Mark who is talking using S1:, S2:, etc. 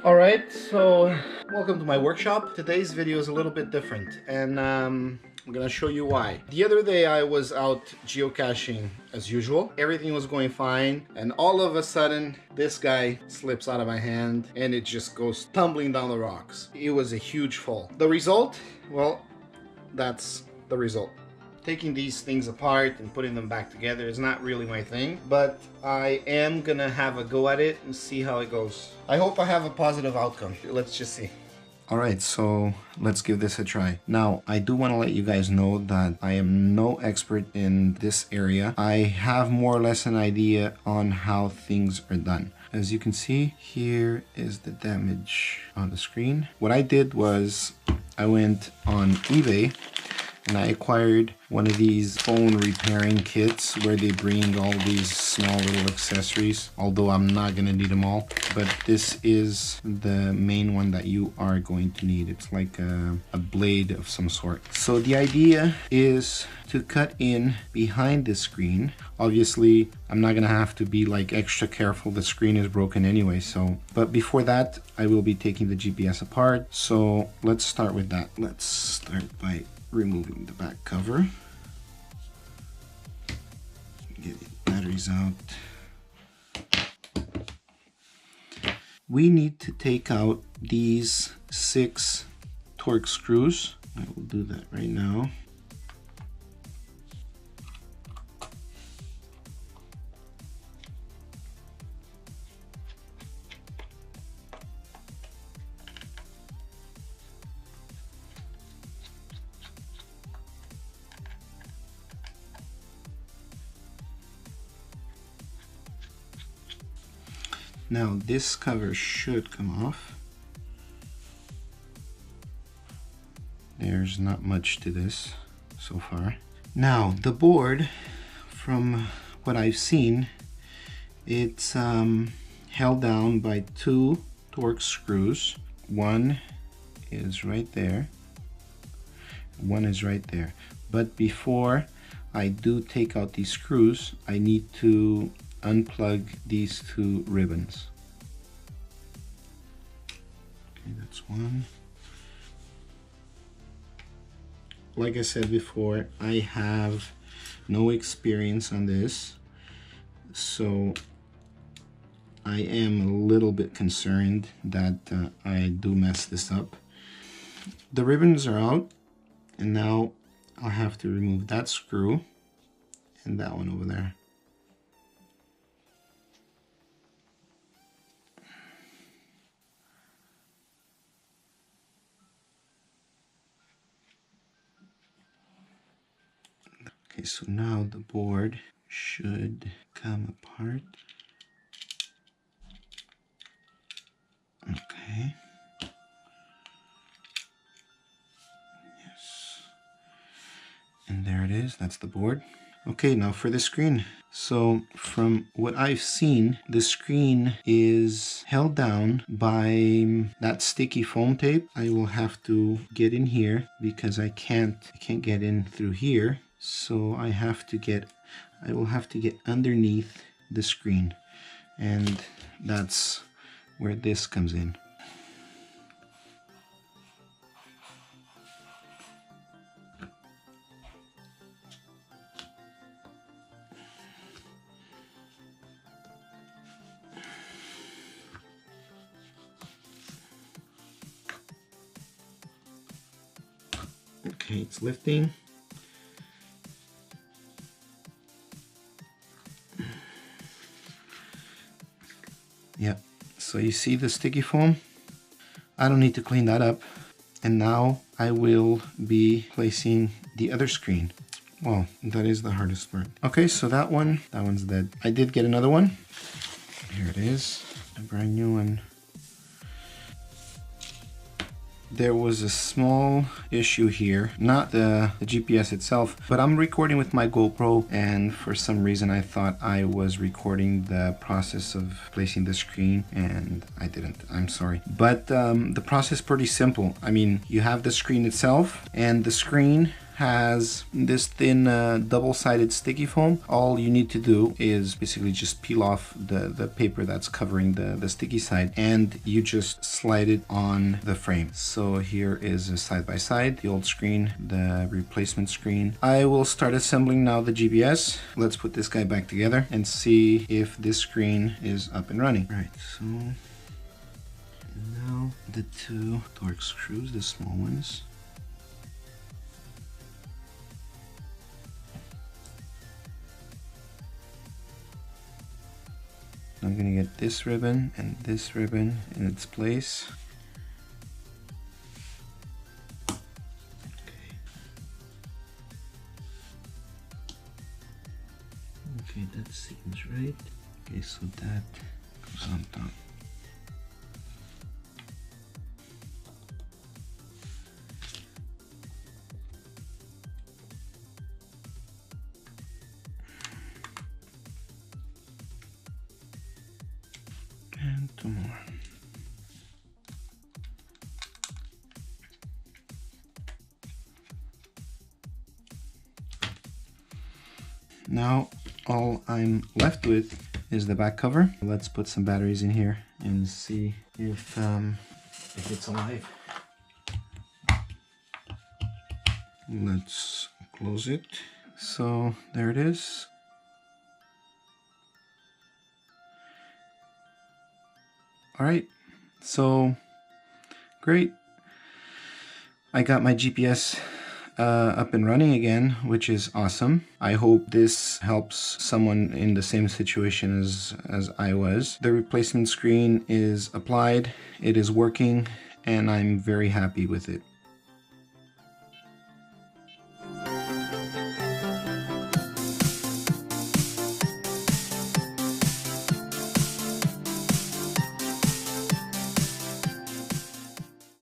S1: Alright, so welcome to my workshop. Today's video is a little bit different, and I'm gonna show you why. The other day I was out geocaching as usual. Everything was going fine, and all of a sudden this guy slips out of my hand and it just goes tumbling down the rocks. It was a huge fall. The result? Well, that's the result. Taking these things apart and putting them back together is not really my thing, but I am gonna have a go at it and see how it goes. I hope I have a positive outcome. Let's just see. Alright, so let's give this a try. Now, I do want to let you guys know that I am no expert in this area. I have more or less an idea on how things are done. As you can see, here is the damage on the screen. What I did was I went on eBay and I acquired one of these phone repairing kits where they bring all these small little accessories, although I'm not gonna need them all, but this is the main one that you are going to need. It's like a blade of some sort. So the idea is to cut in behind the screen. Obviously, I'm not gonna have to be like extra careful. The screen is broken anyway, so. But before that, I will be taking the GPS apart. So let's start with that. Let's start by removing the back cover. Get the batteries out. We need to take out these 6 Torx screws. I will do that right now. Now this cover should come off. There's not much to this so far. Now the board, from what I've seen, it's held down by 2 Torx screws. One is right there. One is right there. But before I do take out these screws, I need to unplug these 2 ribbons. Okay, that's one. Like I said before, I have no experience on this, so I am a little bit concerned that I do mess this up. The ribbons are out, and now I'll have to remove that screw and that one over there. Okay, so now the board should come apart. Okay. Yes. And there it is, that's the board. Okay, now for the screen. So from what I've seen, the screen is held down by that sticky foam tape. I will have to get in here because I can't get in through here. So I will have to get underneath the screen, and that's where this comes in. Okay, it's lifting. Yep, so you see the sticky foam? I don't need to clean that up. And now I will be placing the other screen. Well, that is the hardest part. Okay, so that one's dead. I did get another one. Here it is, a brand new one. There was a small issue here, not the GPS itself, but I'm recording with my GoPro, and for some reason I thought I was recording the process of placing the screen, and I didn't. I'm sorry. But the process is pretty simple. I mean, you have the screen itself, and the screen has this thin double-sided sticky foam. All you need to do is basically just peel off the paper that's covering the sticky side, and you just slide it on the frame. So here is a side-by-side, the old screen, the replacement screen. I will start assembling now the GPS. Let's put this guy back together and see if this screen is up and running. All right, so now the two Torx screws, the small ones. I'm gonna get this ribbon and this ribbon in its place. Okay, that seems right. Okay, so that goes on top. And two more. Now all I'm left with is the back cover. Let's put some batteries in here and see if it's alive. Let's close it. So there it is. All right, so great. I got my GPS up and running again, which is awesome. I hope this helps someone in the same situation as I was. The replacement screen is applied, it is working, and I'm very happy with it.